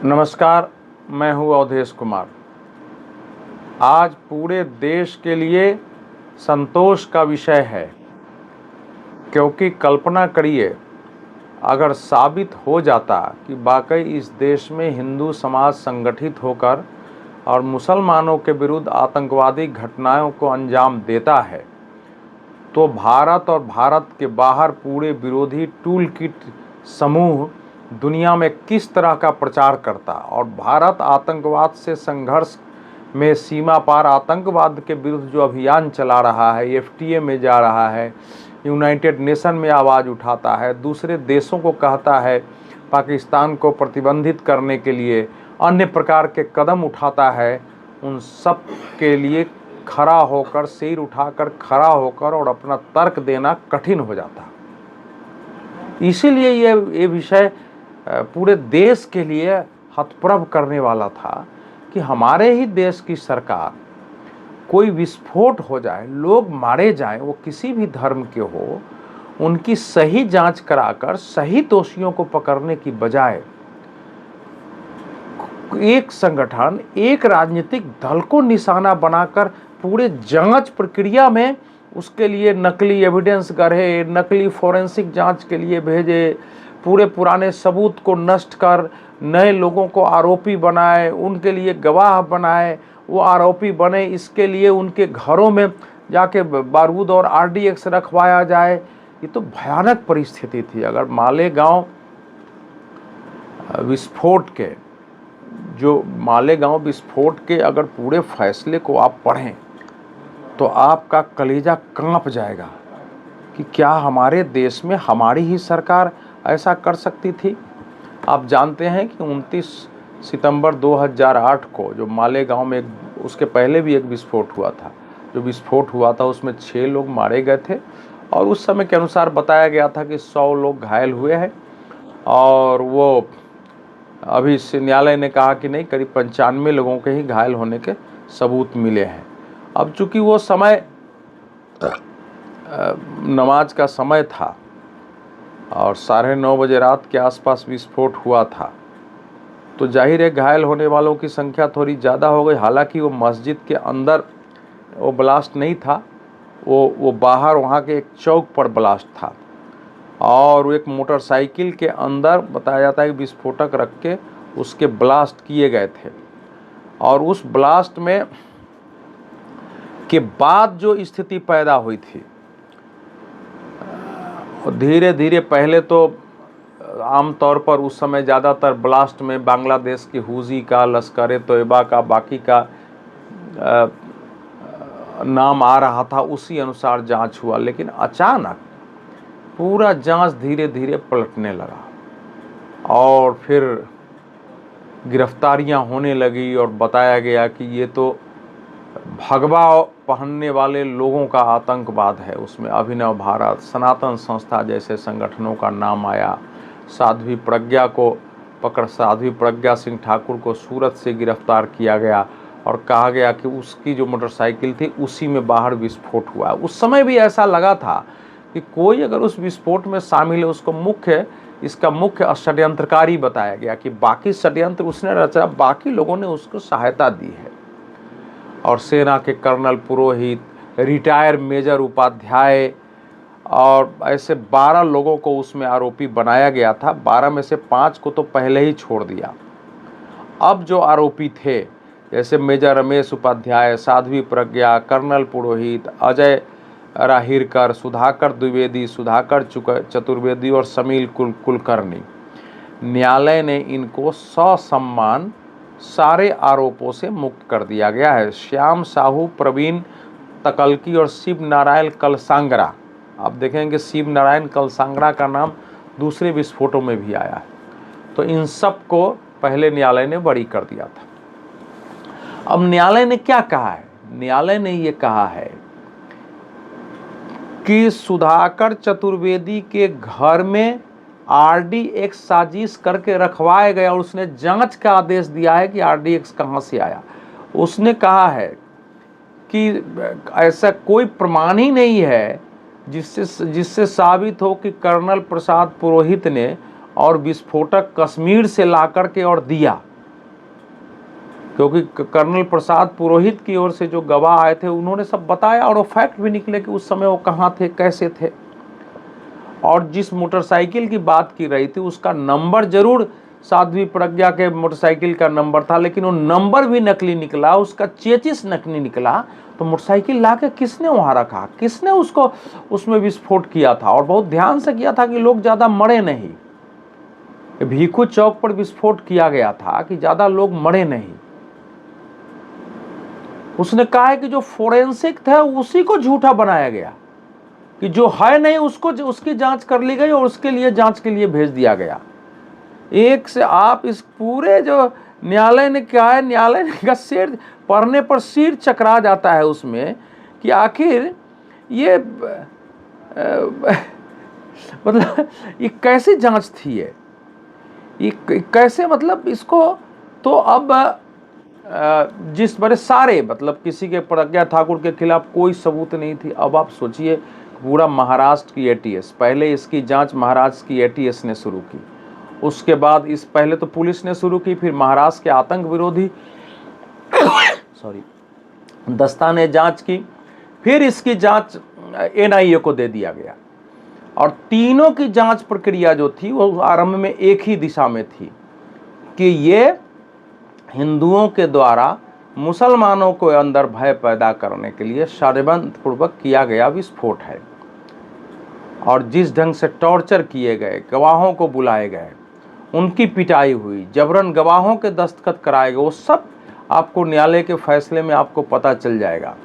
नमस्कार, मैं हूँ अवधेश कुमार। आज पूरे देश के लिए संतोष का विषय है, क्योंकि कल्पना करिए अगर साबित हो जाता कि वाकई इस देश में हिंदू समाज संगठित होकर और मुसलमानों के विरुद्ध आतंकवादी घटनाओं को अंजाम देता है, तो भारत और भारत के बाहर पूरे विरोधी टूल किट समूह दुनिया में किस तरह का प्रचार करता और भारत आतंकवाद से संघर्ष में सीमा पार आतंकवाद के विरुद्ध जो अभियान चला रहा है, एफटीए में जा रहा है, यूनाइटेड नेशन में आवाज़ उठाता है, दूसरे देशों को कहता है पाकिस्तान को प्रतिबंधित करने के लिए अन्य प्रकार के कदम उठाता है, उन सब के लिए खड़ा होकर, सिर उठाकर खड़ा होकर और अपना तर्क देना कठिन हो जाता। इसीलिए ये विषय पूरे देश के लिए हतप्रभ करने वाला था कि हमारे ही देश की सरकार, कोई विस्फोट हो जाए, लोग मारे जाएं, वो किसी भी धर्म के हो, उनकी सही जांच कराकर सही दोषियों को पकड़ने की बजाय एक संगठन, एक राजनीतिक दल को निशाना बनाकर पूरे जांच प्रक्रिया में उसके लिए नकली एविडेंस गढ़े, नकली फोरेंसिक जांच के लिए भेजे, पूरे पुराने सबूत को नष्ट कर नए लोगों को आरोपी बनाए, उनके लिए गवाह बनाए, वो आरोपी बने, इसके लिए उनके घरों में जाके बारूद और आरडीएक्स रखवाया जाए। ये तो भयानक परिस्थिति थी। अगर मालेगांव विस्फोट के अगर पूरे फैसले को आप पढ़ें तो आपका कलेजा कांप जाएगा कि क्या हमारे देश में हमारी ही सरकार ऐसा कर सकती थी। आप जानते हैं कि 29 सितंबर 2008 को जो मालेगांव में, उसके पहले भी एक विस्फोट हुआ था, जो विस्फोट हुआ था उसमें 6 लोग मारे गए थे और उस समय के अनुसार बताया गया था कि 100 लोग घायल हुए हैं और वो अभी न्यायालय ने कहा कि नहीं, करीब 95 लोगों के ही घायल होने के सबूत मिले हैं। अब चूंकि वो समय नमाज का समय था और 9:30 बजे रात के आसपास विस्फोट हुआ था, तो जाहिर है घायल होने वालों की संख्या थोड़ी ज़्यादा हो गई। हालांकि वो मस्जिद के अंदर वो ब्लास्ट नहीं था, वो बाहर वहाँ के एक चौक पर ब्लास्ट था और एक मोटरसाइकिल के अंदर बताया जाता है कि विस्फोटक रख के उसके ब्लास्ट किए गए थे। और उस ब्लास्ट में के बाद जो स्थिति पैदा हुई थी, धीरे धीरे पहले तो आमतौर पर उस समय ज़्यादातर ब्लास्ट में बांग्लादेश की हुजी का, लश्कर तोयबा का, बाकी का नाम आ रहा था, उसी अनुसार जांच हुआ। लेकिन अचानक पूरा जांच धीरे धीरे पलटने लगा और फिर गिरफ्तारियां होने लगी और बताया गया कि ये तो भगवा पहनने वाले लोगों का आतंकवाद है। उसमें अभिनव भारत, सनातन संस्था जैसे संगठनों का नाम आया। साध्वी प्रज्ञा सिंह ठाकुर को सूरत से गिरफ्तार किया गया और कहा गया कि उसकी जो मोटरसाइकिल थी उसी में बाहर विस्फोट हुआ। उस समय भी ऐसा लगा था कि कोई अगर उस विस्फोट में शामिल है उसको इसका मुख्य षड्यंत्रकारी बताया गया कि बाकी षड्यंत्र उसने रचा, बाकी लोगों ने उसको सहायता दी है। और सेना के कर्नल पुरोहित, रिटायर मेजर उपाध्याय और ऐसे 12 लोगों को उसमें आरोपी बनाया गया था। 12 में से 5 को तो पहले ही छोड़ दिया। अब जो आरोपी थे जैसे मेजर रमेश उपाध्याय, साध्वी प्रज्ञा, कर्नल पुरोहित, अजय राहिरकर, सुधाकर द्विवेदी, सुधाकर चतुर्वेदी और समील कुलकर्णी, न्यायालय ने इनको ससम्मान सारे आरोपों से मुक्त कर दिया गया है। श्याम साहू, प्रवीण तकलकी और शिव नारायण कलसांगरा, आप देखेंगे शिव नारायण कलसांगरा का नाम दूसरे विस्फोटों में भी आया है। तो इन सब को पहले न्यायालय ने बरी कर दिया था। अब न्यायालय ने क्या कहा है? न्यायालय ने ये कहा है कि सुधाकर चतुर्वेदी के घर में आरडीएक्स साजिश करके रखवाया गया और उसने जांच का आदेश दिया है कि आरडीएक्स कहां से आया। उसने कहा है कि ऐसा कोई प्रमाण ही नहीं है जिससे साबित हो कि कर्नल प्रसाद पुरोहित ने और विस्फोटक कश्मीर से ला करके और दिया। क्योंकि कर्नल प्रसाद पुरोहित की ओर से जो गवाह आए थे उन्होंने सब बताया और वो फैक्ट भी निकले कि उस समय वो कहाँ थे, कैसे थे। और जिस मोटरसाइकिल की बात की रही थी उसका नंबर जरूर साध्वी प्रज्ञा के मोटरसाइकिल का नंबर था, लेकिन वो नंबर भी नकली निकला, उसका चेचिस नकली निकला। तो मोटरसाइकिल लाके किसने वहाँ रखा, किसने उसको उसमें विस्फोट किया था, और बहुत ध्यान से किया था कि लोग ज़्यादा मरे नहीं। भीखू चौक पर विस्फोट किया गया था कि ज़्यादा लोग मरे नहीं। उसने कहा है कि जो फोरेंसिक था उसी को झूठा बनाया गया, कि जो है नहीं उसको उसकी जांच कर ली गई और उसके लिए जांच के लिए भेज दिया गया। एक से आप इस पूरे जो न्यायालय ने क्या है, न्यायालय का सिर पढ़ने पर सिर चकरा जाता है उसमें कि आखिर ये मतलब ये कैसी जांच थी, ये कैसे, मतलब इसको तो अब जिस बड़े सारे मतलब किसी के प्रज्ञा ठाकुर के खिलाफ कोई सबूत नहीं थी। अब आप सोचिए पूरा महाराष्ट्र की एटीएस, पहले इसकी जांच महाराष्ट्र की एटीएस ने शुरू की, उसके बाद इस पहले तो पुलिस ने शुरू की, फिर महाराष्ट्र के आतंक विरोधी दस्ता ने जांच की, फिर इसकी जांच एनआईए को दे दिया गया। और तीनों की जांच प्रक्रिया जो थी वो आरंभ में एक ही दिशा में थी कि ये हिंदुओं के द्वारा मुसलमानों को अंदर भय पैदा करने के लिए षड्यंत्र पूर्वक किया गया विस्फोट है। और जिस ढंग से टॉर्चर किए गए, गवाहों को बुलाए गए, उनकी पिटाई हुई, जबरन गवाहों के दस्तखत कराए गए, वो सब आपको न्यायालय के फैसले में आपको पता चल जाएगा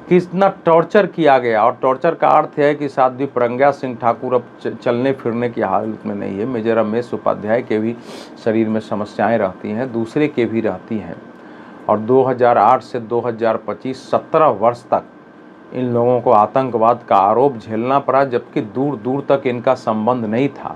कितना टॉर्चर किया गया। और टॉर्चर का अर्थ है कि साध्वी प्रज्ञा सिंह ठाकुर अब चलने फिरने की हालत में नहीं है। मेजर रमेश उपाध्याय के भी शरीर में समस्याएं रहती हैं, दूसरे के भी रहती हैं। और 2008 से 2025 17 वर्ष तक इन लोगों को आतंकवाद का आरोप झेलना पड़ा, जबकि दूर दूर तक इनका संबंध नहीं था।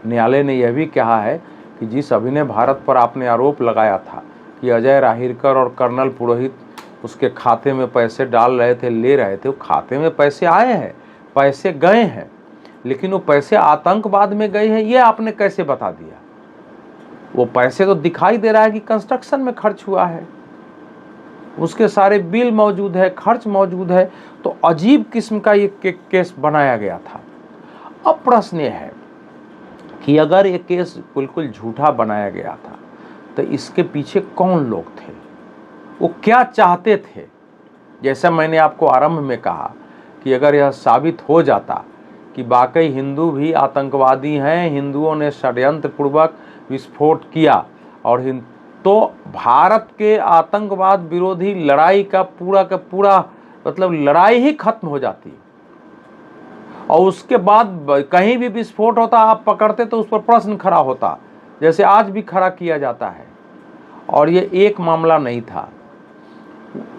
न्यायालय ने यह भी कहा है कि जिस अभिनय भारत पर आपने आरोप लगाया था कि अजय राहिरकर और कर्नल पुरोहित उसके खाते में पैसे डाल रहे थे, ले रहे थे, वो खाते में पैसे आए हैं, पैसे गए हैं, लेकिन वो पैसे आतंकवाद में गए हैं ये आपने कैसे बता दिया? वो पैसे तो दिखाई दे रहा है कि कंस्ट्रक्शन में खर्च हुआ है, उसके सारे बिल मौजूद है, खर्च मौजूद है। तो अजीब किस्म का ये केस बनाया गया था। अब प्रश्न ये है कि अगर ये केस बिल्कुल झूठा बनाया गया था तो इसके पीछे कौन लोग थे, वो क्या चाहते थे? जैसा मैंने आपको आरंभ में कहा कि अगर यह साबित हो जाता कि वाकई हिंदू भी आतंकवादी हैं, हिंदुओं ने षड्यंत्र पूर्वक विस्फोट किया, और तो भारत के आतंकवाद विरोधी लड़ाई का पूरा मतलब लड़ाई ही खत्म हो जाती। और उसके बाद कहीं भी विस्फोट होता आप पकड़ते तो उस पर प्रश्न खड़ा होता, जैसे आज भी खड़ा किया जाता है। और ये एक मामला नहीं था,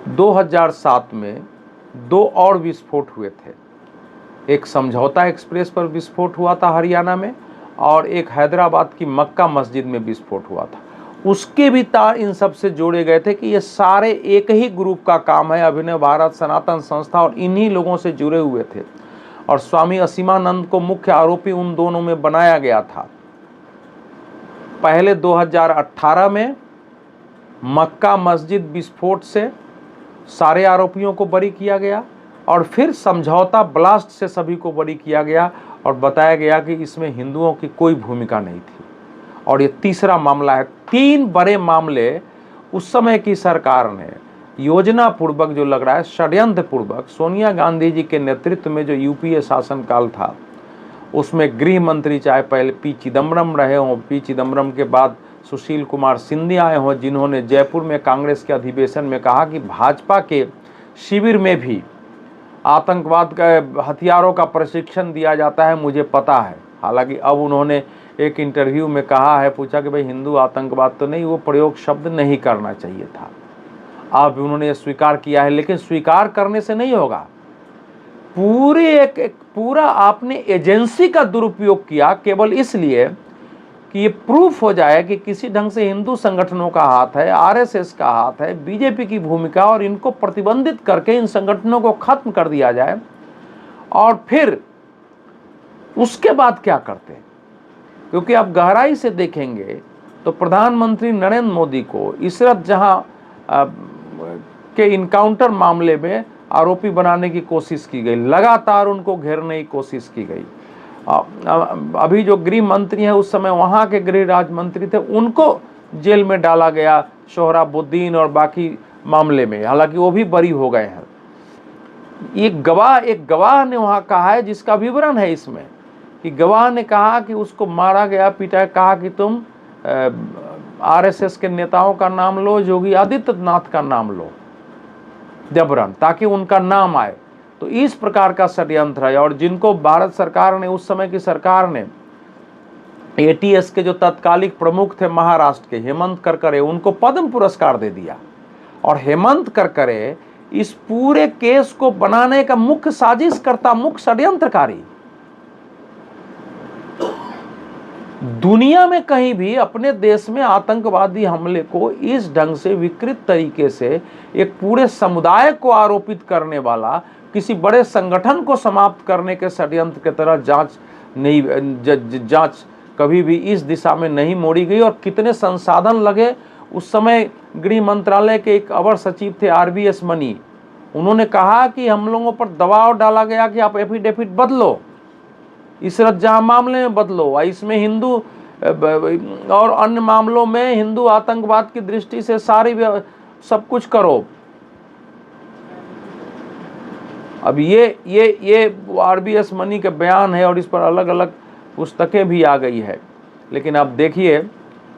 2007 में 2 और विस्फोट हुए थे। एक समझौता एक्सप्रेस पर विस्फोट हुआ था हरियाणा में, और एक हैदराबाद की मक्का मस्जिद में विस्फोट हुआ था। उसके भी तार इन सब से जोड़े गए थे कि ये सारे एक ही ग्रुप का काम है, अभिनव भारत सनातन संस्था, और इन्हीं लोगों से जुड़े हुए थे। और स्वामी असीमानंद को मुख्य आरोपी उन दोनों में बनाया गया था। पहले 2018 में मक्का मस्जिद विस्फोट से सारे आरोपियों को बरी किया गया, और फिर समझौता ब्लास्ट से सभी को बरी किया गया, और बताया गया कि इसमें हिंदुओं की कोई भूमिका नहीं थी। और ये तीसरा मामला है। 3 बड़े मामले उस समय की सरकार ने योजना पूर्वक, जो लग रहा है षड्यंत्र पूर्वक, सोनिया गांधी जी के नेतृत्व में जो यूपीए शासनकाल था उसमें गृह मंत्री चाहे पहले पी चिदम्बरम रहे हों, पी चिदम्बरम के बाद सुशील कुमार सिंधे आए हों, जिन्होंने जयपुर में कांग्रेस के अधिवेशन में कहा कि भाजपा के शिविर में भी आतंकवाद का हथियारों का प्रशिक्षण दिया जाता है, मुझे पता है। हालांकि अब उन्होंने एक इंटरव्यू में कहा है, पूछा कि भाई हिंदू आतंकवाद तो नहीं, वो प्रयोग शब्द नहीं करना चाहिए था। अब उन्होंने ये स्वीकार किया है, लेकिन स्वीकार करने से नहीं होगा। पूरा आपने एजेंसी का दुरुपयोग किया केवल इसलिए कि ये प्रूफ हो जाए कि किसी ढंग से हिंदू संगठनों का हाथ है, आरएसएस का हाथ है, बीजेपी की भूमिका, और इनको प्रतिबंधित करके इन संगठनों को खत्म कर दिया जाए। और फिर उसके बाद क्या करते हैं? क्योंकि आप गहराई से देखेंगे तो प्रधानमंत्री नरेंद्र मोदी को इशरत जहां के इनकाउंटर मामले में आरोपी बनाने की कोशिश की गई, लगातार उनको घेरने की कोशिश की गई। अभी जो गृह मंत्री हैं उस समय वहाँ के गृह राज्य मंत्री थे, उनको जेल में डाला गया सोहराबुद्दीन और बाकी मामले में, हालांकि वो भी बरी हो गए हैं। एक गवाह ने वहाँ कहा है, जिसका विवरण है इसमें, कि गवाह ने कहा कि उसको मारा गया, पीटा, कहा कि तुम आरएसएस के नेताओं का नाम लो, योगी आदित्यनाथ का नाम लो जबरन, ताकि उनका नाम आए। तो इस प्रकार का षड्यंत्र है। और जिनको भारत सरकार ने, उस समय की सरकार ने, एटीएस के जो तत्कालिक प्रमुख थे महाराष्ट्र के, हेमंत करकरे, उनको पद्म पुरस्कार दे दिया। और हेमंत करकरे इस पूरे केस को बनाने का मुख्य साजिशकर्ता, मुख्य षड्यंत्रकारी। दुनिया में कहीं भी अपने देश में आतंकवादी हमले को इस ढंग से विकृत तरीके से एक पूरे समुदाय को आरोपित करने वाला, किसी बड़े संगठन को समाप्त करने के षड्यंत्र की तरह जांच कभी भी इस दिशा में नहीं मोड़ी गई। और कितने संसाधन लगे। उस समय गृह मंत्रालय के एक अवर सचिव थे RVS मनी, उन्होंने कहा कि हम लोगों पर दबाव डाला गया कि आप एफिडेविट बदलो, इशरत जहां मामले में बदलो, इसमें हिंदू और अन्य मामलों में हिंदू आतंकवाद की दृष्टि से सारी सब कुछ करो। अब ये RVS मनी के बयान है और इस पर अलग अलग पुस्तकें भी आ गई है। लेकिन अब देखिए,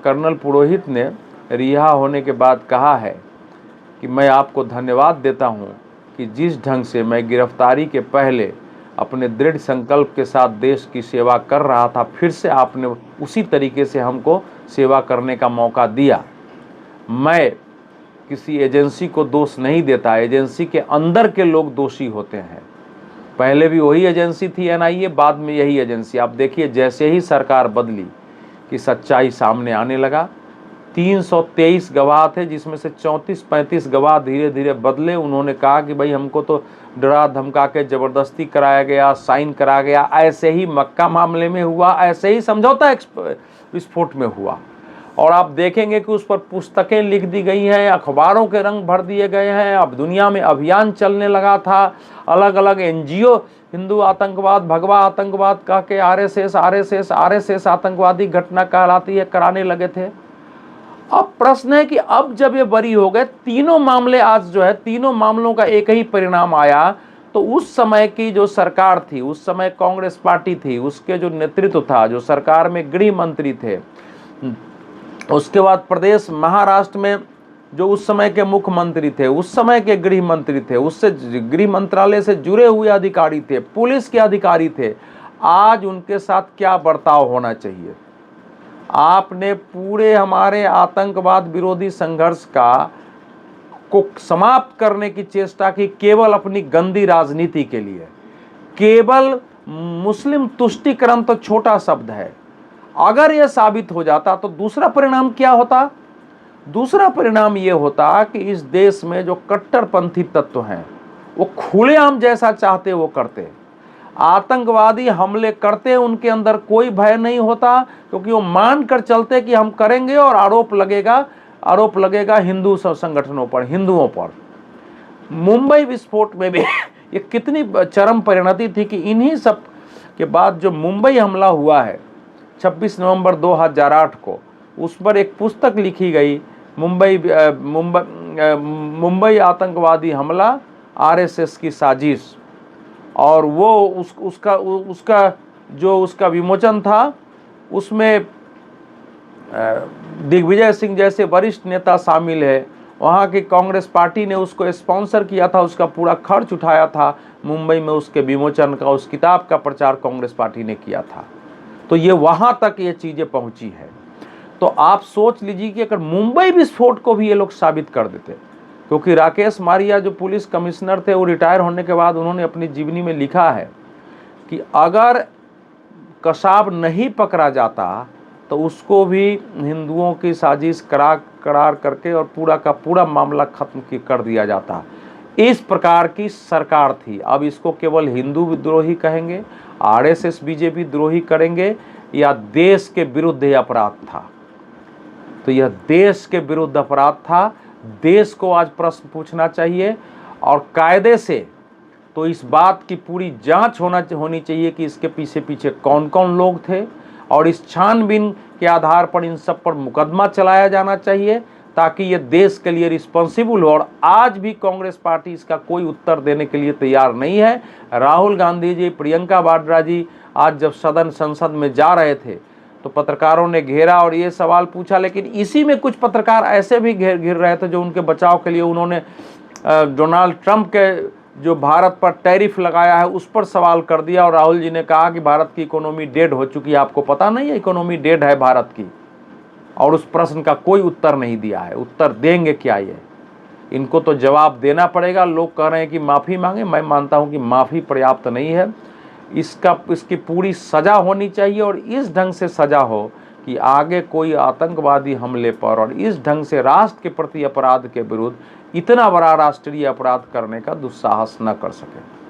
कर्नल पुरोहित ने रिहा होने के बाद कहा है कि मैं आपको धन्यवाद देता हूं कि जिस ढंग से मैं गिरफ्तारी के पहले अपने दृढ़ संकल्प के साथ देश की सेवा कर रहा था, फिर से आपने उसी तरीके से हमको सेवा करने का मौका दिया। मैं किसी एजेंसी को दोष नहीं देता, एजेंसी के अंदर के लोग दोषी होते हैं। पहले भी वही एजेंसी थी NIA, बाद में यही एजेंसी। आप देखिए, जैसे ही सरकार बदली कि सच्चाई सामने आने लगा। 323 गवाह थे, जिसमें से 34-35 गवाह धीरे धीरे बदले। उन्होंने कहा कि भाई हमको तो डरा धमका के जबरदस्ती कराया गया, साइन कराया गया। ऐसे ही मक्का मामले में हुआ, ऐसे ही समझौता विस्फोट में हुआ। और आप देखेंगे कि उस पर पुस्तकें लिख दी गई हैं, अखबारों के रंग भर दिए गए हैं। अब दुनिया में अभियान चलने लगा था, अलग अलग NGO हिंदू आतंकवाद, भगवा आतंकवाद कह के RSS आतंकवादी घटना कहलाती है, कराने लगे थे। अब प्रश्न है कि अब जब ये बरी हो गए, तीनों मामले, आज जो है तीनों मामलों का एक ही परिणाम आया, तो उस समय की जो सरकार थी, उस समय कांग्रेस पार्टी थी, उसके जो नेतृत्व था, जो सरकार में गृह मंत्री थे, उसके बाद प्रदेश महाराष्ट्र में जो उस समय के मुख्यमंत्री थे, उस समय के गृह मंत्री थे, उससे गृह मंत्रालय से जुड़े हुए अधिकारी थे, पुलिस के अधिकारी थे, आज उनके साथ क्या बर्ताव होना चाहिए। आपने पूरे हमारे आतंकवाद विरोधी संघर्ष को समाप्त करने की चेष्टा की, केवल अपनी गंदी राजनीति के लिए। केवल मुस्लिम तुष्टीकरण तो छोटा शब्द है। अगर यह साबित हो जाता तो दूसरा परिणाम क्या होता? दूसरा परिणाम यह होता कि इस देश में जो कट्टरपंथी तत्व हैं, वो खुलेआम जैसा चाहते वो करते। आतंकवादी हमले करते, उनके अंदर कोई भय नहीं होता, क्योंकि वो मान कर चलते कि हम करेंगे, और आरोप लगेगा हिंदू संगठनों पर, हिंदुओं पर। मुंबई विस्फोट में भी ये कितनी चरम परिणति थी कि इन्हीं सब के बाद जो मुंबई हमला हुआ है 26 नवंबर 2008 को, उस पर एक पुस्तक लिखी गई, मुंबई आतंकवादी हमला, RSS की साजिश। और वो उसका विमोचन था, उसमें दिग्विजय सिंह जैसे वरिष्ठ नेता शामिल है। वहाँ की कांग्रेस पार्टी ने उसको स्पॉन्सर किया था, उसका पूरा खर्च उठाया था। मुंबई में उसके विमोचन का, उस किताब का प्रचार कांग्रेस पार्टी ने किया था। तो ये वहाँ तक ये चीज़ें पहुँची है। तो आप सोच लीजिए कि अगर मुंबई विस्फोट को भी ये लोग साबित कर देते, क्योंकि राकेश मारिया जो पुलिस कमिश्नर थे, वो रिटायर होने के बाद उन्होंने अपनी जीवनी में लिखा है कि अगर कसाब नहीं पकड़ा जाता तो उसको भी हिंदुओं की साजिश करार करके और पूरा का पूरा मामला खत्म कर दिया जाता। इस प्रकार की सरकार थी। अब इसको केवल हिंदू विद्रोही कहेंगे, RSS BJP द्रोही करेंगे, या देश के विरुद्ध यह अपराध था। तो यह देश के विरुद्ध अपराध था। देश को आज प्रश्न पूछना चाहिए और कायदे से तो इस बात की पूरी जांच होनी चाहिए कि इसके पीछे कौन कौन लोग थे, और इस छानबीन के आधार पर इन सब पर मुकदमा चलाया जाना चाहिए ताकि ये देश के लिए रिस्पॉन्सिबल हो। और आज भी कांग्रेस पार्टी इसका कोई उत्तर देने के लिए तैयार नहीं है। राहुल गांधी जी, प्रियंका वाड्रा जी आज जब संसद में जा रहे थे तो पत्रकारों ने घेरा और ये सवाल पूछा, लेकिन इसी में कुछ पत्रकार ऐसे भी घिर रहे थे जो उनके बचाव के लिए उन्होंने डोनाल्ड ट्रंप के जो भारत पर टैरिफ लगाया है उस पर सवाल कर दिया। और राहुल जी ने कहा कि भारत की इकोनॉमी डेड हो चुकी है। आपको पता नहीं है इकोनॉमी डेड है भारत की? और उस प्रश्न का कोई उत्तर नहीं दिया है। उत्तर देंगे क्या ये? इनको तो जवाब देना पड़ेगा। लोग कह रहे हैं कि माफ़ी मांगे, मैं मानता हूं कि माफ़ी पर्याप्त नहीं है। इसकी पूरी सज़ा होनी चाहिए और इस ढंग से सज़ा हो कि आगे कोई आतंकवादी हमले पर और इस ढंग से राष्ट्र के प्रति अपराध के विरुद्ध इतना बड़ा राष्ट्रीय अपराध करने का दुस्साहस न कर सके।